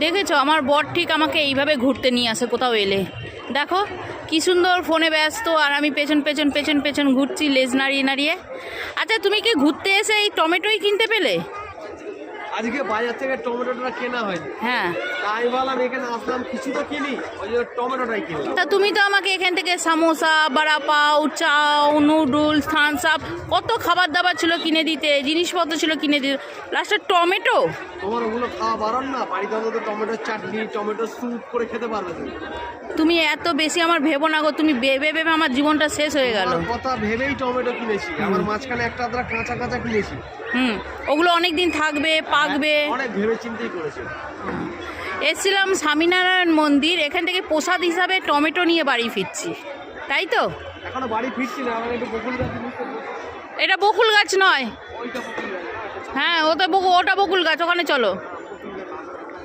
দেখেছো আমার বর ঠিক আমাকে এইভাবে ঘুরতে নিয়ে আসে কোথাও এলে। দেখো কি সুন্দর ফোনে ব্যস্ত, আর আমি পেছন পেছন পেছন পেছন ঘুরছি লেজ নাড়িয়ে নাড়িয়ে। আচ্ছা তুমি কি ঘুরতে এসে এই টমেটোই কিনতে পেলে? আজকে বাজার থেকে টমেটোটা কেনা হয়নি। হ্যাঁ, তাই বললাম এখানে আসলাম কিছু তো কিনি, ওই জন্য টমেটোটাই কিনলাম। তা তুমি তো আমাকে এখান থেকে সামোসা, বড়া পাও, চাও, নুডলস, থামস আপ কত খাবার দাবার ছিল কিনে দিতে, জিনিসপত্র ছিল কিনে দিতে, লাস্টে টমেটো। তোমার ওগুলো খাওয়া বারণ না? বাড়িতে অন্তত টমেটোর চাটনি, টমেটো স্যুপ করে খেতে পারবে তুমি। তুমি এত বেশি আমার ভেবো না গো, তুমি ভেবে ভেবে আমার জীবনটা শেষ হয়ে গেল। তোমার কথা ভেবেই টমেটো কিনেছি, আমার মাঝখানে একটা আধটা কাঁচা কাঁচা কিনেছি। ওগুলো অনেক দিন থাকবে, পাকবে। অনেক ভেবে চিন্তেই করেছি। এসছিলাম স্বামীনারায়ণ মন্দির, এখান থেকে প্রসাদ হিসাবে টমেটো নিয়ে বাড়ি ফিরছি, তাই তো? এখনো বাড়ি ফিরছি না, আমার একটু বকুল গাছ নিতে হবে। এটা বকুল গাছ নয়। ওইটা বকুল গাছ। হ্যাঁ ওটা বকুল গাছ, ওখানে চলো।